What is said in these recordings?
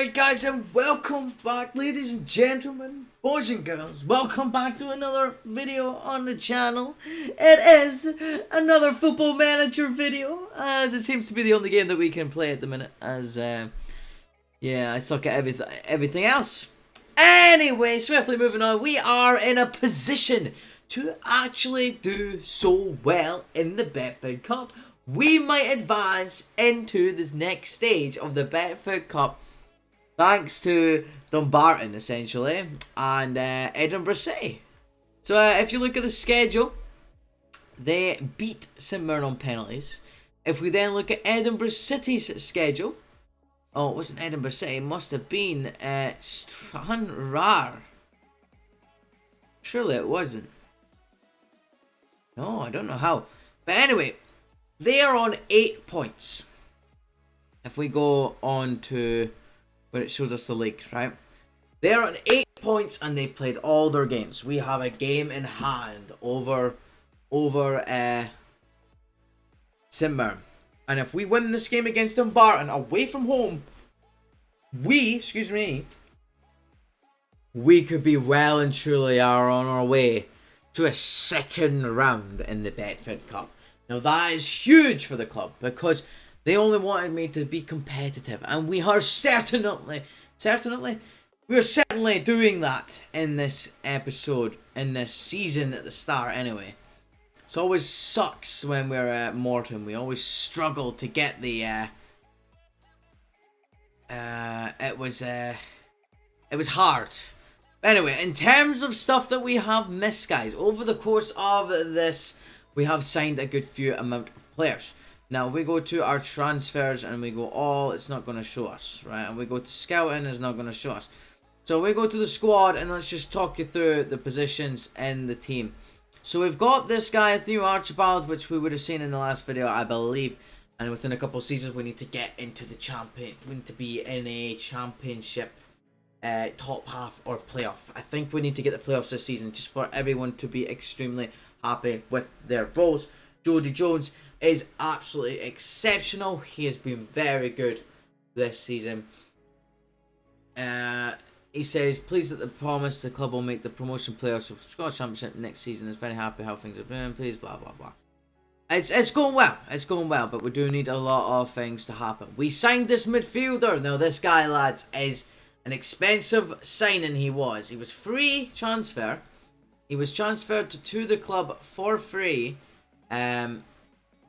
Alright guys, and welcome back, ladies and gentlemen, boys and girls. Welcome back to another video on the channel. It is another Football Manager video, as it seems to be the only game that we can play at the minute, as yeah, I suck at everything else. Anyway, swiftly moving on, we are in a position to actually do so well in the Betfred Cup. We might advance into this next stage of the Betfred Cup thanks to Dumbarton, essentially, and Edinburgh City. So if you look at the schedule, they beat St Mirren on penalties. If we then look at Edinburgh City's schedule, oh, it wasn't Edinburgh City, it must have been Stranraer. Surely it wasn't. No, I don't know how. But anyway, they are on 8 points. If we go on to where it shows us the league, right? They're on 8 points and they've played all their games. We have a game in hand over St Mirren. And if we win this game against Dumbarton away from home, we could be well and truly are on our way to a second round in the Betfred Cup. Now that is huge for the club because they only wanted me to be competitive, and we are certainly doing that in this episode, in this season at the start anyway. It always sucks when we're at Morton. We always struggle to get the it was hard. Anyway, in terms of stuff that we have missed, guys, over the course of this, we have signed a good few amount of players. Now, we go to our transfers and we go all, it's not going to show us, right? And we go to scouting, it's not going to show us. So we go to the squad and let's just talk you through the positions in the team. So we've got this guy, Theo Archibald, which we would have seen in the last video, I believe. And within a couple of seasons, we need to get into the champion. We need to be in a championship top half or playoff. I think we need to get the playoffs this season just for everyone to be extremely happy with their roles. Jody Jones is absolutely exceptional. He has been very good this season. He says, pleased that the promise the club will make the promotion playoffs of Scottish Championship next season. Is very happy how things are doing. Please, blah blah blah. It's going well. It's going well, but we do need a lot of things to happen. We signed this midfielder. Now this guy, lads, is an expensive signing. He was free transfer. He was transferred to the club for free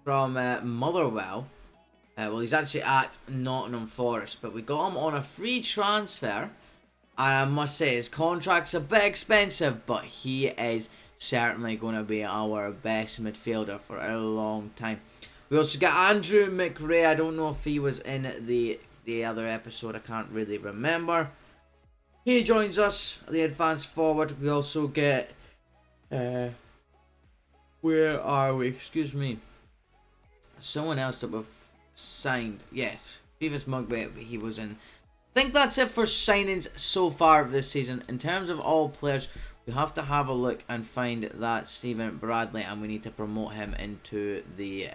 from Motherwell. Well, he's actually at Nottingham Forest, but we got him on a free transfer. And I must say, his contract's a bit expensive, but he is certainly going to be our best midfielder for a long time. We also got Andrew Mcrae. I don't know if he was in the other episode. I can't really remember. He joins us, the advanced forward. We also get... where are we? Excuse me. Someone else that we've signed. Yes, Beavis Mugby, he was in. I think that's it for signings so far this season. In terms of all players, we have to have a look and find that Stephen Bradley, and we need to promote him into the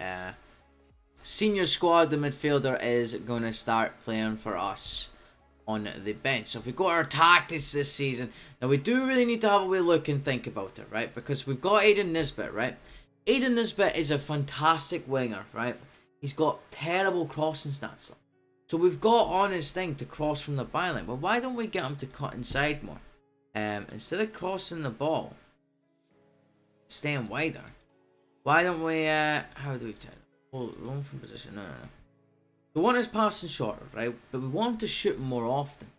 senior squad. The midfielder is going to start playing for us on the bench. So if we got our tactics this season, now we do really need to have a wee look and think about it, right? Because we've got Aidan Nisbet, right? Aidan Nisbet is a fantastic winger, right? He's got terrible crossing stats. So we've got on his thing to cross from the byline. Well, why don't we get him to cut inside more? Instead of crossing the ball, staying wider. Why don't we, how do we tell? Hold it, roam from position, no. We want his passing shorter, right? But we want him to shoot more often.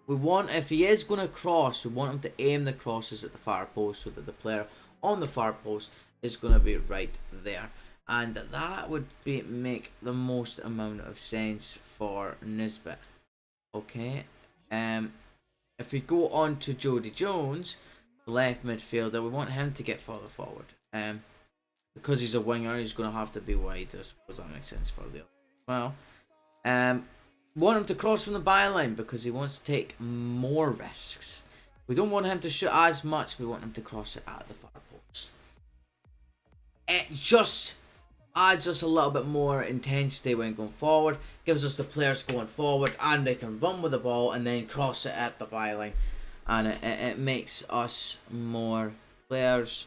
We want, if he is going to cross, we want him to aim the crosses at the far post so that the player on the far post is going to be right there. And that would make the most amount of sense for Nisbet. Okay. If we go on to Jody Jones, the left midfielder, we want him to get further forward. Because he's a winger, he's going to have to be wide. Does that make sense for the other? Well, want him to cross from the byline because he wants to take more risks. We don't want him to shoot as much. We want him to cross it at the far post. It just adds us a little bit more intensity when going forward, gives us the players going forward, and they can run with the ball and then cross it at the byline, and it makes us more players.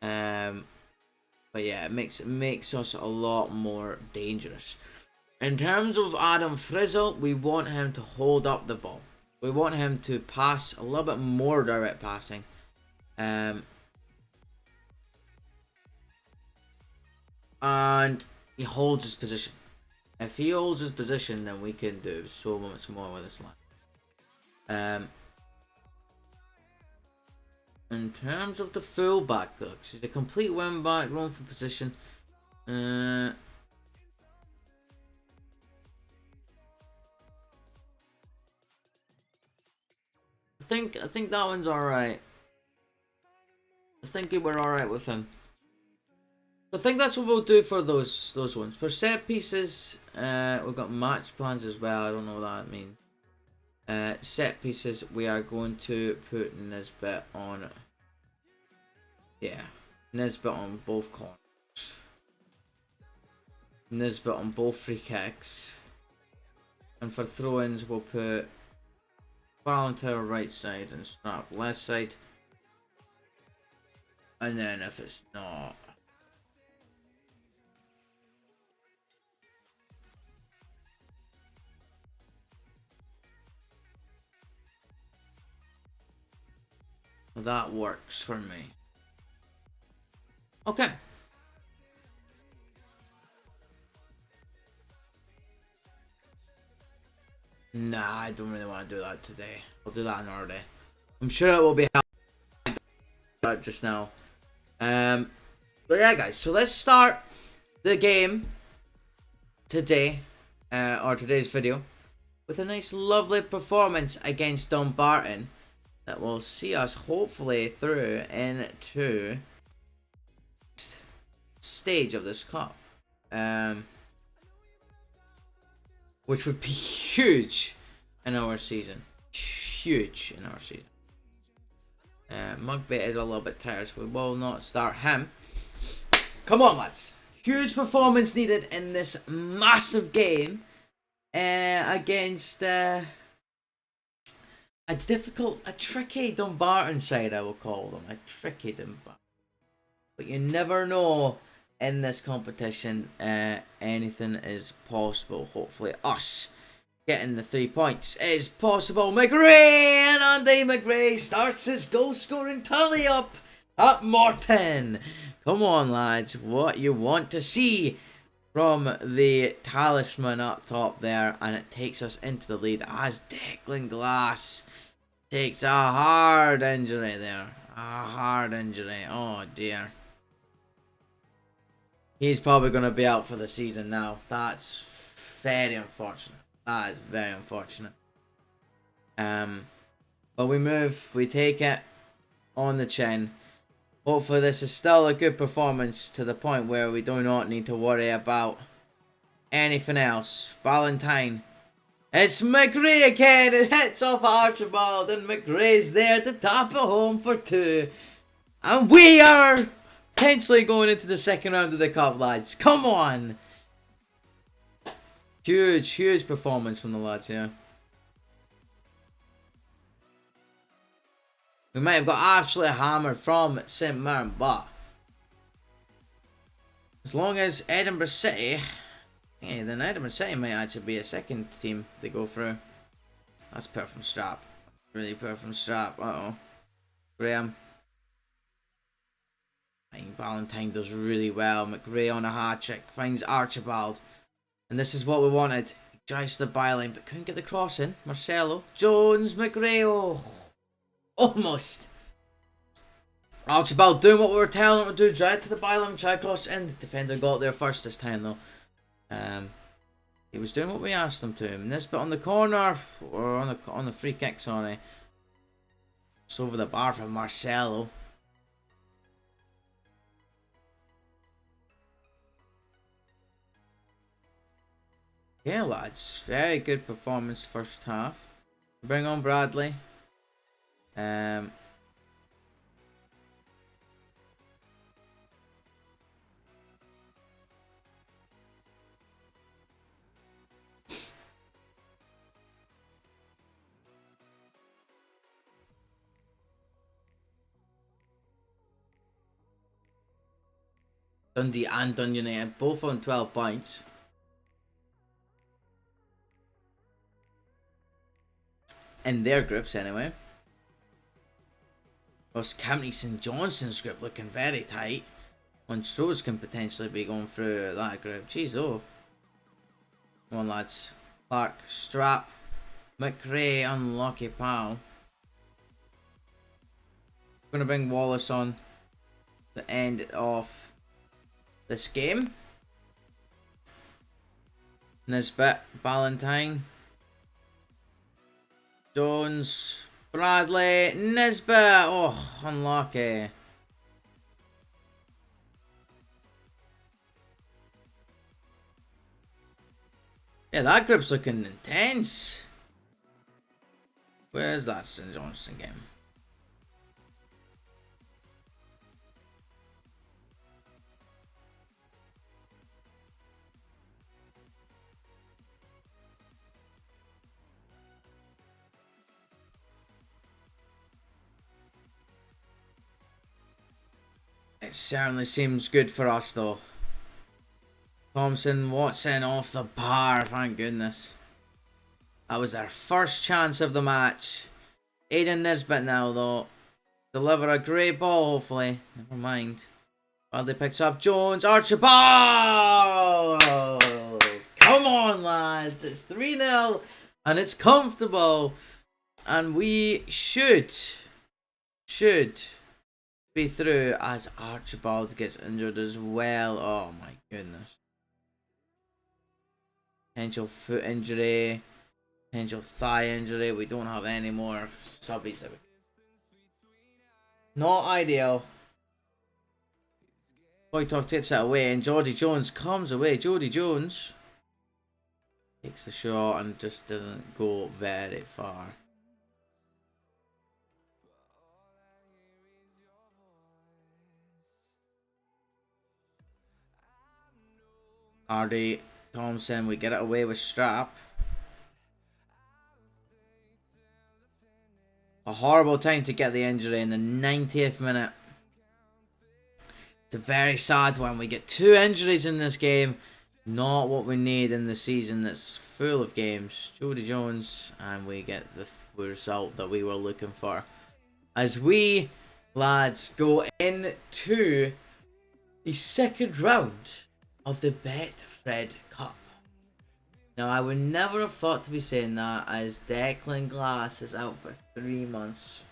But yeah, it makes us a lot more dangerous. In terms of Adam Frizzle, we want him to hold up the ball. We want him to pass a little bit more direct passing. And he holds his position. If he holds his position, then we can do so much more with this line. In terms of the fullback, though, because he's a complete wing back, run for position. I think that one's alright. I think we're alright with him. I think that's what we'll do for those ones. For set pieces, we've got match plans as well. I don't know what that means. Set pieces, we are going to put Nisbet on. Yeah, Nisbet on both corners. Nisbet on both free kicks. And for throw-ins, we'll put Valentine right side and Strap left side. And then if it's not, that works for me. Okay. Nah, I don't really want to do that today. I'll do that another day. I'm sure it will be helpful just now. But yeah, guys. So let's start the game today, or today's video, with a nice, lovely performance against Dumbarton that will see us hopefully through into next stage of this cup. Which would be huge in our season. Huge in our season. Mcrae is a little bit tired, so we will not start him. Come on, lads. Huge performance needed in this massive game against a tricky Dumbarton side, I will call them. A tricky Dumbarton. But you never know. In this competition, anything is possible. Hopefully us getting the 3 points is possible. Mcrae, and Andy Mcrae starts his goal scoring tally up at Morton. Come on, lads, what you want to see from the talisman up top there, and it takes us into the lead as Declan Glass takes a hard injury there. A hard injury, oh dear. He's probably going to be out for the season now. That's very unfortunate. That is very unfortunate. But we move. We take it on the chin. Hopefully this is still a good performance to the point where we do not need to worry about anything else. Valentine. It's Mcrae again. It hits off Archibald, and Mcrae's there to tap it home for 2. And we are potentially going into the second round of the cup, lads. Come on! Huge performance from the lads here. We might have got absolutely hammered from St Mirren, but as long as Edinburgh City, yeah, then Edinburgh City might actually be a second team to go through. That's poor from Strap. Really poor from Strap. Uh-oh. Graham. Valentine does really well. Mcrae on a hat-trick. Finds Archibald. And this is what we wanted. He drives to the byline, but couldn't get the cross in. Marcelo. Jones. Mcrae. Oh. Almost. Archibald doing what we were telling him to do. Drive to the byline. Try cross in. The defender got there first this time, though. He was doing what we asked him to. And this bit on the corner. Or on the free kick, sorry. It's over the bar from Marcelo. Yeah, lads, very good performance first half. Bring on Bradley. Dundee and Dundee United, both on 12 points. In their groups, anyway. Ross County St Johnston's group looking very tight. Montrose can potentially be going through that group. Jeez, oh. Come on, lads. Clark, Strap, Mcrae, unlucky pal. Gonna bring Wallace on to end it off this game. Nisbet, Ballantyne, Jones, Bradley, Nisbet. Oh, unlucky. Yeah, that group's looking intense. Where is that St Johnston game? It certainly seems good for us though. Thompson, Watson off the bar, thank goodness. That was their first chance of the match. Aiden Nisbet now though. Deliver a great ball hopefully. Never mind. Bradley picks up Jones. Archibald! Come on lads. It's 3-0 and it's comfortable. And we should be through as Archibald gets injured as well. Oh my goodness. Potential foot injury. Potential thigh injury. We don't have any more subbies. Not ideal. Boytoff takes it away and Jordy Jones comes away. Jordy Jones takes the shot and just doesn't go very far. Hardy, Thompson, we get it away with Strap. A horrible time to get the injury in the 90th minute. It's a very sad one. We get 2 injuries in this game. Not what we need in the season that's full of games. Jody Jones, and we get the result that we were looking for. As we, lads, go into the second round of the Betfred Cup. Now, I would never have thought to be saying that as Declan Glass is out for 3 months.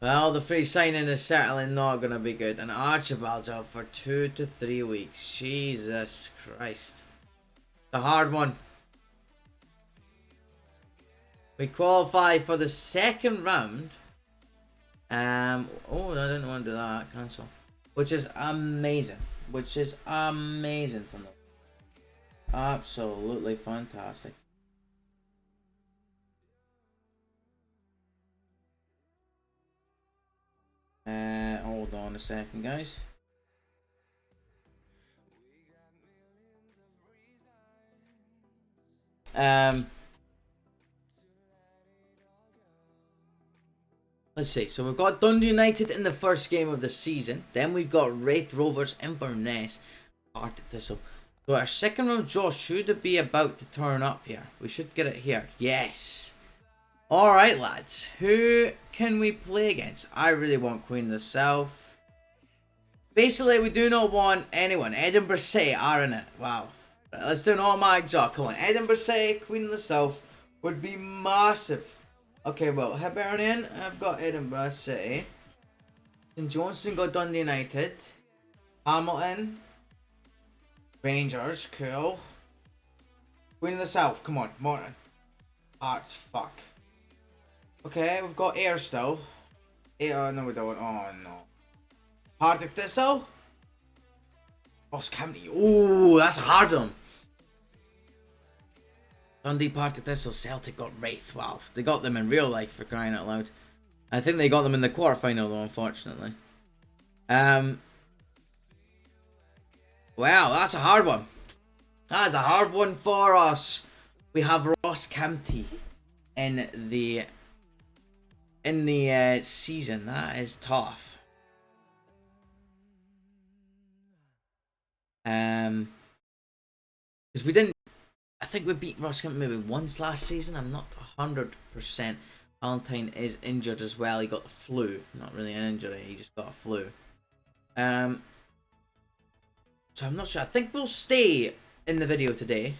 Well, the free signing is certainly not going to be good. And Archibald's out for 2 to 3 weeks. Jesus Christ. It's a hard one. We qualify for the second round. Oh, I didn't want to do that. Cancel. Which is amazing. Which is amazing from them. Absolutely fantastic. Hold on a second, guys. Let's see. So we've got Dundee United in the first game of the season. Then we've got Wraith Rovers, Inverness, Arctic Thistle. So our second round draw should be about to turn up here. We should get it here. Yes. Alright lads. Who can we play against? I really want Queen of the South. Basically we do not want anyone. Edinburgh City are in it. Wow. Right, let's do an automatic draw. Come on. Edinburgh City, Queen of the South would be massive. Okay, well, Hibernian, I've got Edinburgh City. St Johnston got Dundee United. Hamilton. Rangers, cool. Queen of the South, come on, Morton. Arts, fuck. Okay, we've got Ayr still. No we don't, oh no. Arctic Thistle. Ross County, ooh, that's a hard one. Dundee, Partick Thistle, Celtic got Wraith, wow. They got them in real life for crying out loud. I think they got them in the quarterfinal though, unfortunately. Wow, that's a hard one. That is a hard one for us. We have Ross County in the season. That is tough. Because we didn't. I think we beat Ross County maybe once last season. I'm not 100%. Valentine is injured as well. He got the flu. Not really an injury. He just got a flu. So I'm not sure. I think we'll stay in the video today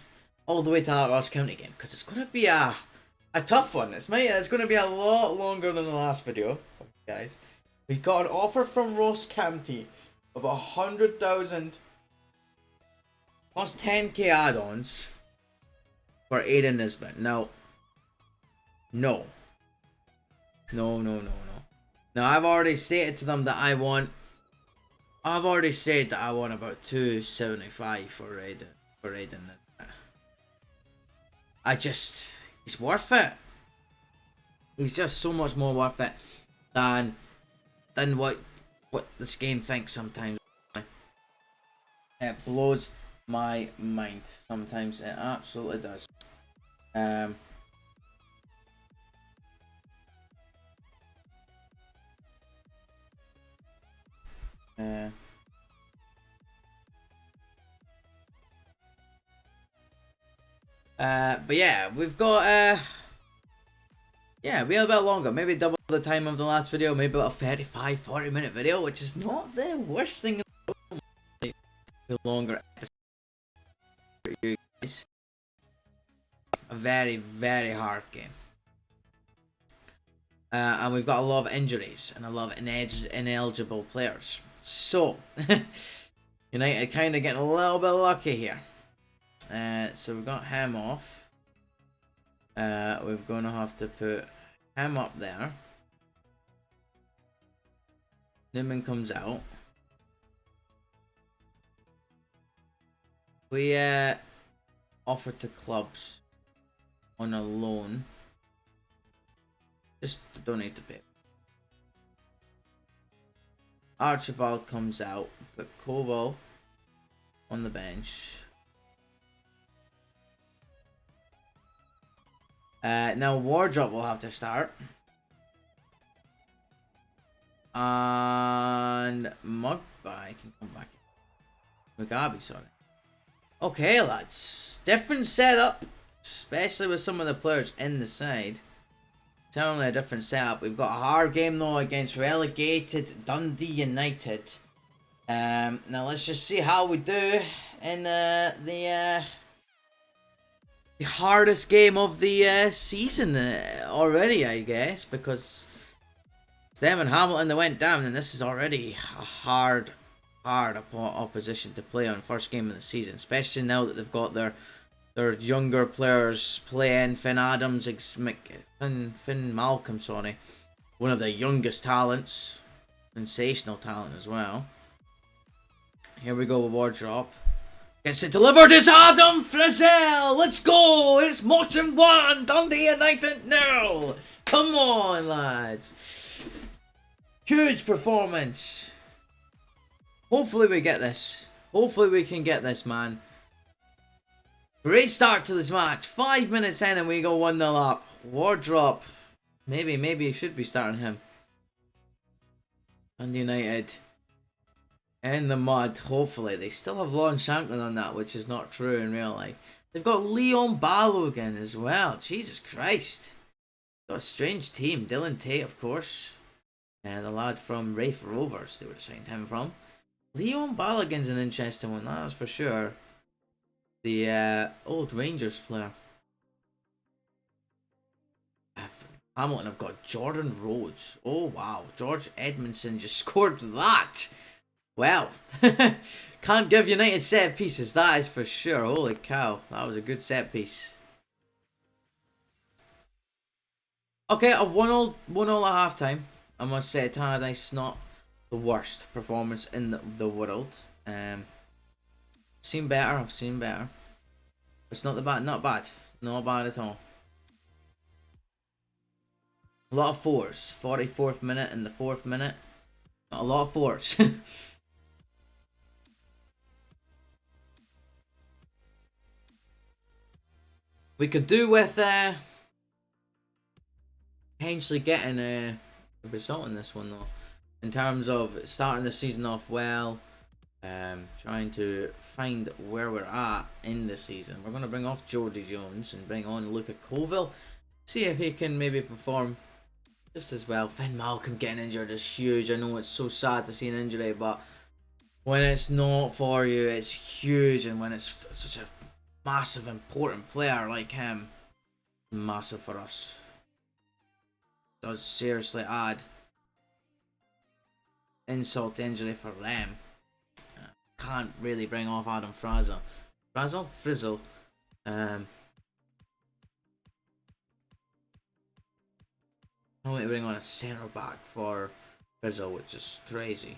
all the way to that Ross County game, because it's going to be a tough one. It's going to be a lot longer than the last video, guys. We've got an offer from Ross County of 100,000 plus 10k add-ons for Aiden Nisbet. Now, no. Now, I've already stated to them that I want about 275 for Aiden. He's worth it. He's just so much more worth it than what this game thinks sometimes. It blows my mind sometimes. It absolutely does. But yeah, we've got we have a bit longer, maybe double the time of the last video, maybe about a 35-40 minute video, which is not the worst thing in the world. The longer episode for you guys. A very, very hard game. And we've got a lot of injuries and a lot of ineligible players. So, United kind of getting a little bit lucky here. So we've got him off. We're going to have to put him up there. Newman comes out. We offer to clubs on a loan. Just to donate the paper. Archibald comes out. Put Koval on the bench. Now Wardrop will have to start. And Mcrae can come back. Mcrae, sorry. Okay, lads. Different setup. Especially with some of the players in the side. Certainly a different setup. We've got a hard game though against relegated Dundee United. Now let's just see how we do in the hardest game of the season already, I guess, because it's them and Hamilton that went down, and this is already a hard opposition to play on first game of the season, especially now that they've got their younger players playing. Finn Adams, Finn Malcolm, sorry, one of the youngest talents, sensational talent as well. Here we go with Wardrop. Gets it delivered. It's Adam Frizzell. Let's go. It's Morton 1, Dundee United 0. Come on, lads. Huge performance. Hopefully we get this. Hopefully we can get this, man. Great start to this match. 5 minutes in and we go 1-0 up. Wardrop. Maybe you should be starting him. Dundee United in the mud, hopefully. They still have Lon Shanklin on that, which is not true in real life. They've got Leon Balogun as well. Jesus Christ. Got a strange team. Dylan Tate, of course. The lad from Rafe Rovers, they would have signed him from. Leon Balogun's an interesting one, that's for sure. The old Rangers player. Hamilton have got Jordan Rhodes. Oh wow, George Edmondson just scored that. Well, can't give United set pieces, that is for sure. Holy cow, that was a good set piece. Okay, a 1-0 at half time. I must say, Tannadice not the worst performance in the world. I've seen better. It's not bad at all. A lot of fours. 44th minute and the 4th minute. Not a lot of fours. We could do with potentially getting a result in this one though. In terms of starting the season off well, Trying to find where we're at in the season. We're going to bring off Jordy Jones and bring on Luca Colville. See if he can maybe perform just as well. Finn Malcolm getting injured is huge. I know it's so sad to see an injury, but when it's not for you, it's huge. And when it's such a massive, important player like him, massive for us. It does seriously add insult to injury for them. Can't really bring off Adam Frizzle. I want to bring on a centre back for Frizzle, which is crazy.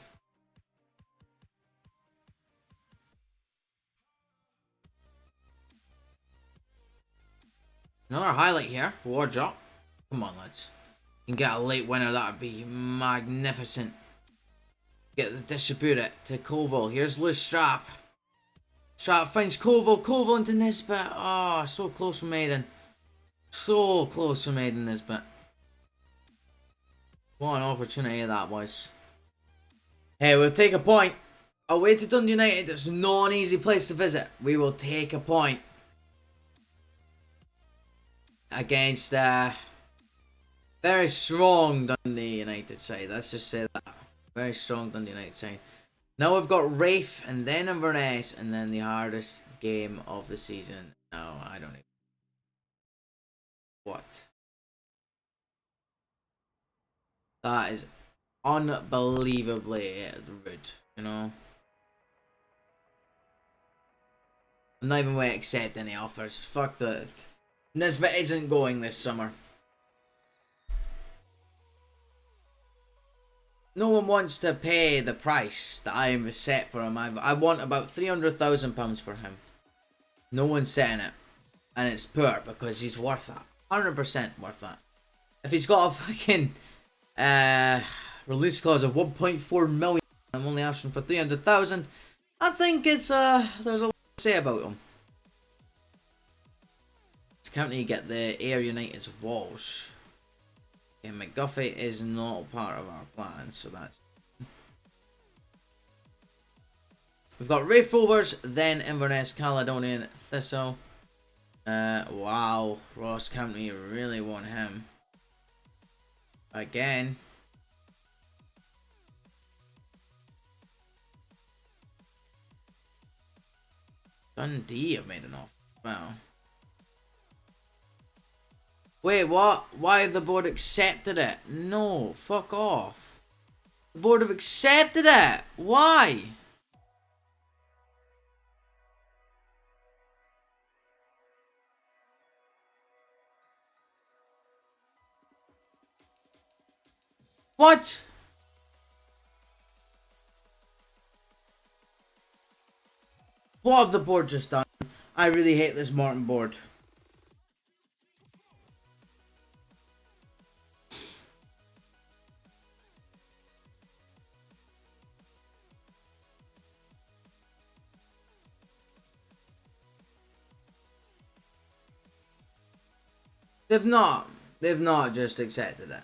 Another highlight here. Wards up. Come on, lads. You can get a late winner. That would be magnificent. Get the distribute it to Colville. Here's loose Strap. Strap finds Colville. Colville into Nisbet. Oh, so close for Maiden. So close for Maiden Nisbet. What an opportunity that was. Hey, we'll take a point. Away to Dundee United. It's not an easy place to visit. We will take a point. Against very strong Dundee United side. Let's just say that. Very strong Dundee United side. Now we've got Rafe and then Inverness and then the hardest game of the season. No, I don't know. What? That is unbelievably rude, you know? I'm not even going to accept any offers. Fuck that. Nisbet isn't going this summer. No one wants to pay the price that I have set for him. I want about £300,000 for him. No one's setting it. And it's poor because he's worth that. 100% worth that. If he's got a fucking release clause of 1.4 million, I'm only asking for 300,000. I think it's there's a lot to say about him. Can't you get the Air United's Walsh? And McGuffey is not part of our plan, so that's... We've got Rafe Rovers, then Inverness, Caledonian, Thistle. Wow, Ross County really want him. Again. Dundee have made an offer. Wow. Wait, what? Why have the board accepted it? No, fuck off. The board have accepted it. Why? What? What have the board just done? I really hate this Morton board. They've not just accepted it.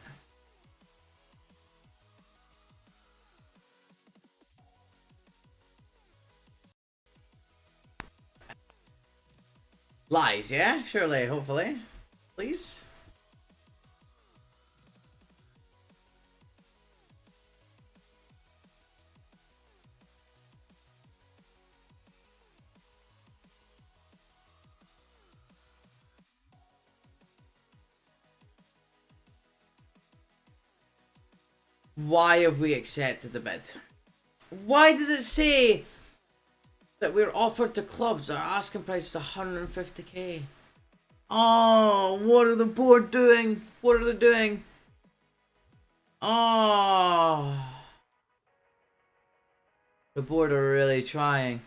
Lies, yeah? Surely, hopefully. Please? Why have we accepted the bid? Why does it say that we're offered to clubs? Our asking price is 150k. Oh, what are the board doing? What are they doing? Oh, the board are really trying.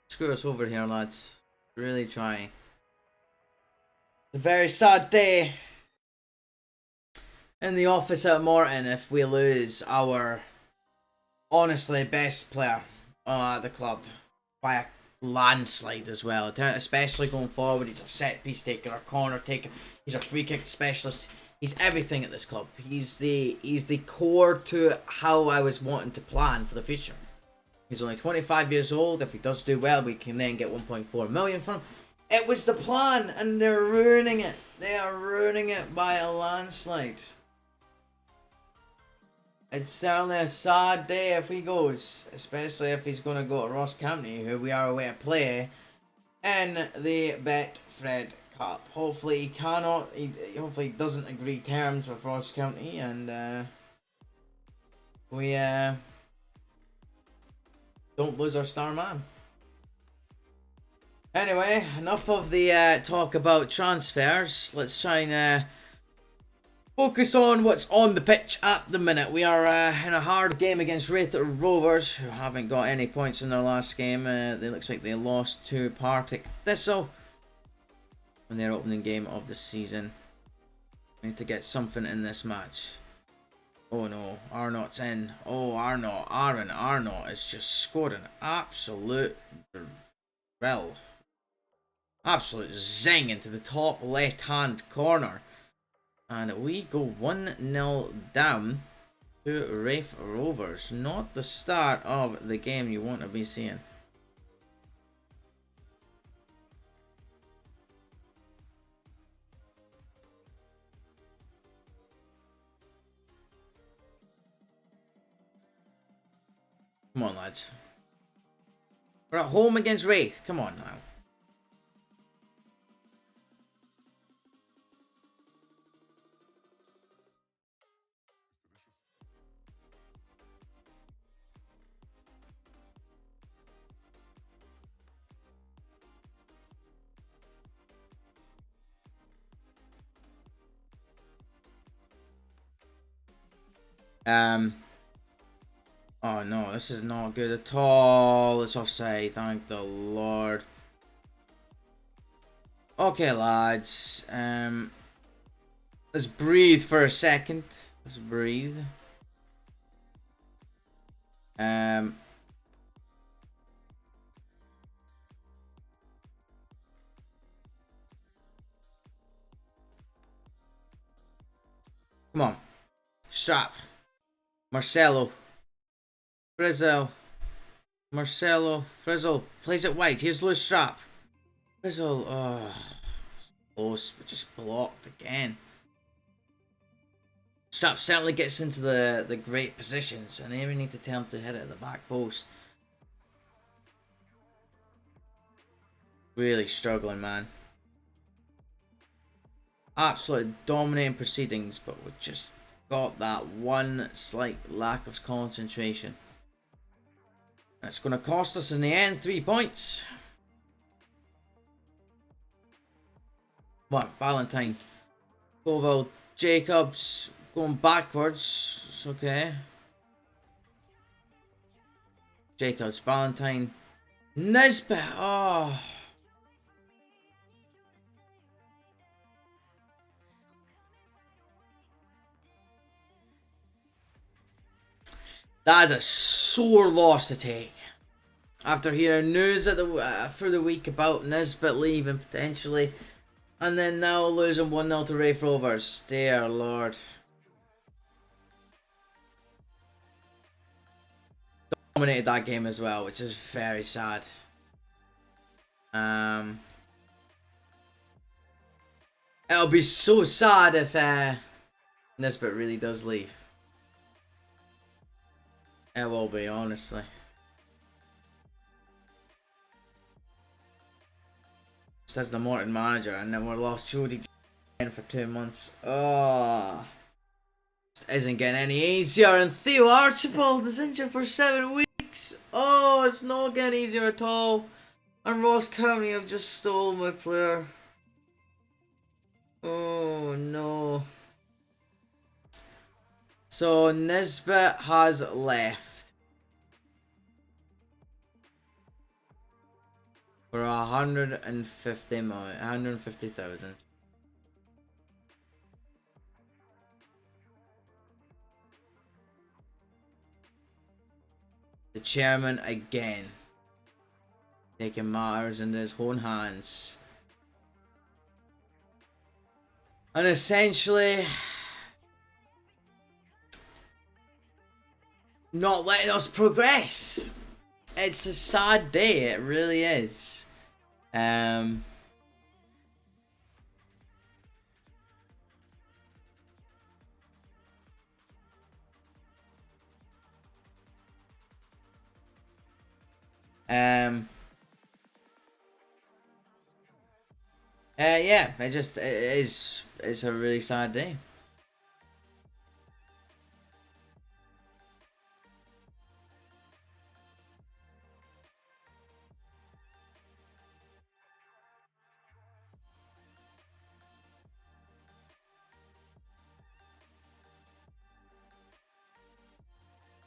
Screw us over here, lads. Really trying. It's a very sad day in the office at Morton if we lose our honestly best player at the club by a landslide as well, especially going forward. He's a set piece taker, a corner taker, he's a free kick specialist, he's everything at this club. He's the core to how I was wanting to plan for the future. He's only 25 years old. If he does do well, we can then get 1.4 million from him. It was the plan, and they're ruining it. They are ruining it by a landslide. It's certainly a sad day if he goes, especially if he's going to go to Ross County, who we are away to play in the Betfred Cup. Hopefully he cannot. Hopefully he doesn't agree terms with Ross County, and we don't lose our star man. Anyway, enough of the talk about transfers. Let's try and focus on what's on the pitch at the minute. We are in a hard game against Wraith Rovers, who haven't got any points in their last game. It looks like they lost to Partick Thistle in their opening game of the season. We need to get something in this match. Oh no, Arnott's in. Oh, Aaron Arnott has just scored an absolute drill. Absolute zing into the top left hand corner. And we go 1-0 down to Wraith Rovers. Not the start of the game you want to be seeing. Come on, lads. We're at home against Wraith. Come on now. Oh no, this is not good at all. It's offside, thank the Lord. Okay, lads. Let's breathe for a second. Let's breathe. Come on. Strap. Marcelo. Frizzle. Marcelo. Frizzle. Plays it wide. Here's Lewis Strap. Frizzle. Oh. Close, but just blocked again. Strap certainly gets into the great positions, and then we need to tell him to hit it at the back post. Really struggling, man. Absolutely dominating proceedings, but we just got that one slight lack of concentration. It's going to cost us in the end 3 points. What? Valentine. Colville. Jacobs. Going backwards. It's okay. Jacobs. Valentine. Nisbet. Oh. That is a sore loss to take. After hearing news at for the week about Nisbet leaving potentially, and then now losing 1-0 to Wraith Rovers. Dear Lord. Dominated that game as well, which is very sad. It'll be so sad if Nisbet really does leave. It will be, honestly. Just as the Morton manager, and then we're lost Jody for 2 months. Oh, just isn't getting any easier. And Theo Archibald is injured for 7 weeks. Oh, it's not getting easier at all. And Ross County have just stolen my player. Oh no. So Nisbet has left for 150,000. The chairman again taking matters into his own hands, and essentially not letting us progress. it's a sad day. It really is. Yeah, it's a really sad day.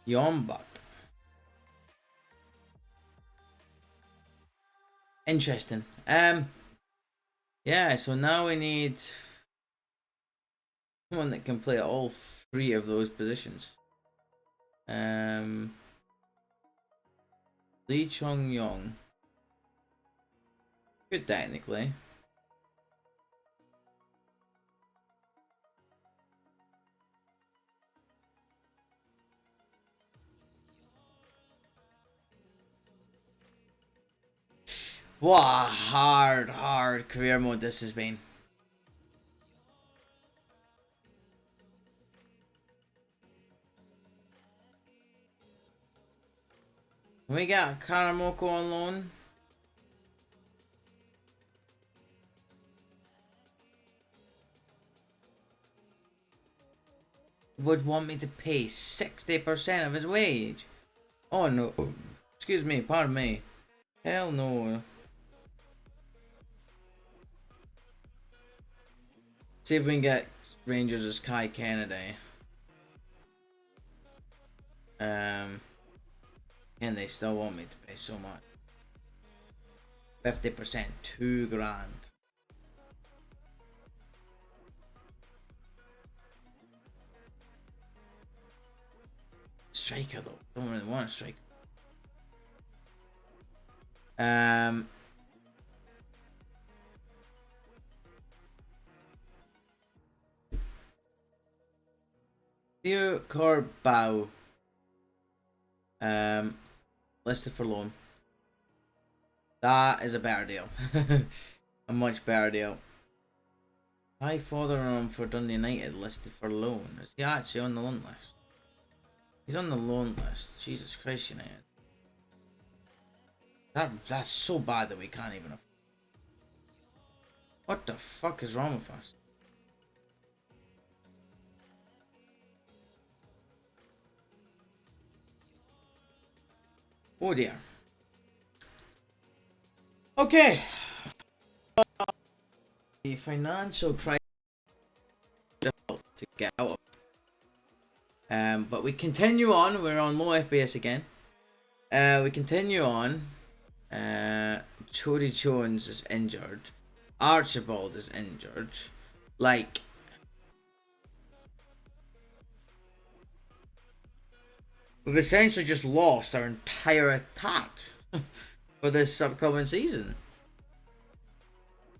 Yombak. Interesting. Yeah, so now we need someone that can play all three of those positions. Lee Chong Yong. Good technically. What a hard career mode this has been. Can we get Karamoko on loan? Would want me to pay 60% of his wage. Oh no. Excuse me, pardon me. Hell no. See if we can get Rangers as Kai Kennedy. And they still want me to pay so much. 50%, $2,000. Striker though, don't really want a striker. Theo Corbau. Listed for loan. That is a better deal. A much better deal. High father on for Dundee United listed for loan. Is he actually on the loan list? He's on the loan list. Jesus Christ, United. That's so bad that we can't even afford. What the fuck is wrong with us? Oh dear. Okay. The financial crisis is difficult to get out of. But we continue on. We're on low FPS again. We continue on. Chody Jones is injured. Archibald is injured. Like, we've essentially just lost our entire attack for this upcoming season.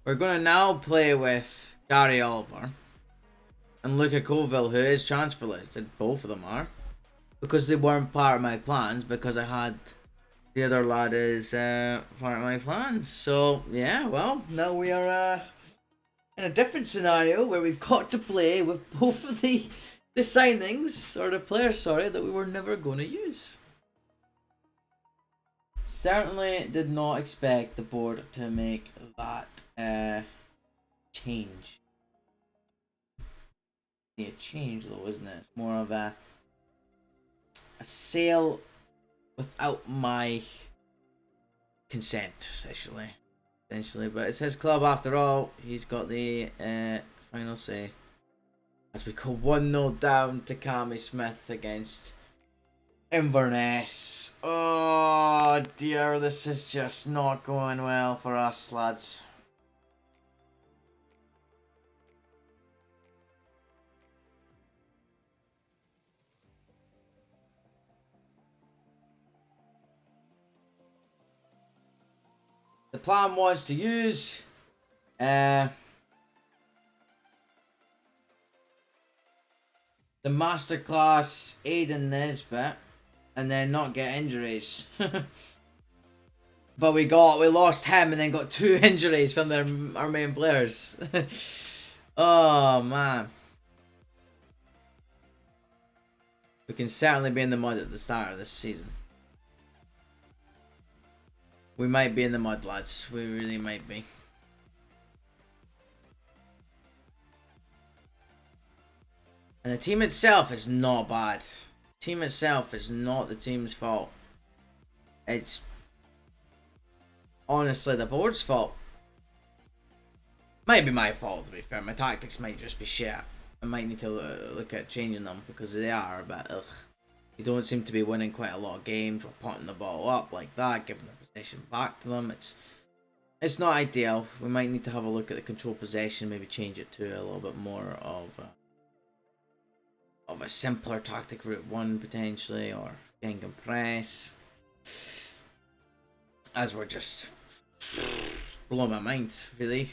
We're going to now play with Gary Oliver and Luca Colville, who is transfer listed. Both of them are. Because they weren't part of my plans, because I had the other lad is part of my plans. So, yeah, well, now we are in a different scenario where we've got to play with both of the signings, or the players, sorry, that we were never going to use. Certainly did not expect the board to make that change. Yeah, change though, isn't it? It's more of a sale without my consent, essentially. But it's his club after all. He's got the final say. As we go 1-0 down to Cammy Smith against Inverness. Oh dear, this is just not going well for us, lads. The plan was to use the masterclass Aiden Nesbitt and then not get injuries. But we lost him and then got 2 injuries from our main players. Oh man. We can certainly be in the mud at the start of this season. We might be in the mud, lads. We really might be. And the team itself is not bad. The team itself is not the team's fault. It's honestly the board's fault. Might be my fault, to be fair. My tactics might just be shit. I might need to look at changing them because they are a bit ugh. You don't seem to be winning quite a lot of games. We're putting the ball up like that, giving the possession back to them. It's not ideal. We might need to have a look at the control possession, maybe change it to a little bit more of a simpler tactic, route 1 potentially, or gang and press. As we're just blowing my mind, really.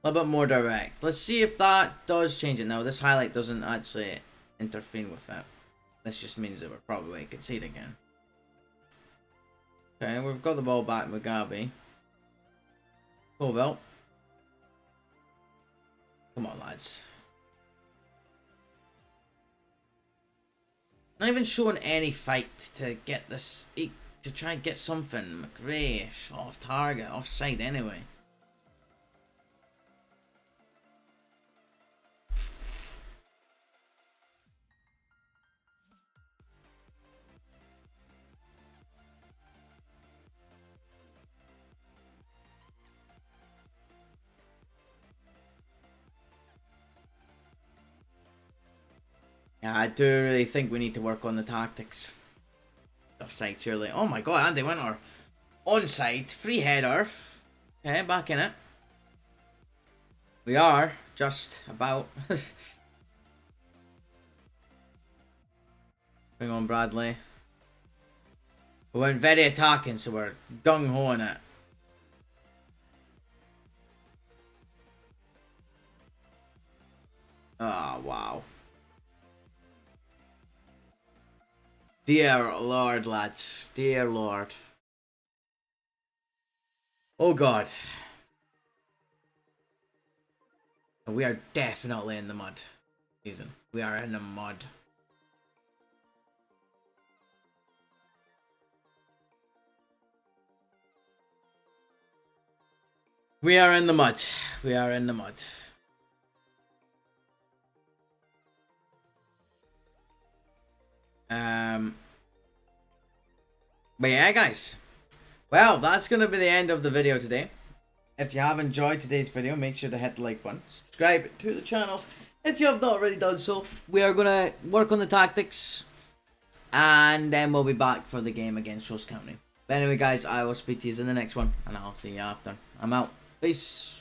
A little bit more direct. Let's see if that does change it. Now, this highlight doesn't actually interfere with it. This just means that we're probably going to concede again. Okay, we've got the ball back, Mugabe. Colville. Come on, lads. Not even showing any fight to get this, to try and get something. Mcrae, off target, offside anyway. Yeah, I do really think we need to work on the tactics. Offside, surely. Oh my god, Andy Winter. Onside, free header. Okay, back in it. We are, just about. Bring on Bradley. We went very attacking, so we're gung-ho in it. Oh, wow. Dear Lord, lads. Dear Lord. Oh, God. We are definitely in the mud. Season. We are in the mud. We are in the mud. We are in the mud. But yeah, guys. Well, that's going to be the end of the video today. If you have enjoyed today's video, make sure to hit the like button. Subscribe to the channel if you have not already done so. We are going to work on the tactics. And then we'll be back for the game against Ross County. But anyway, guys, I will speak to you in the next one. And I'll see you after. I'm out. Peace.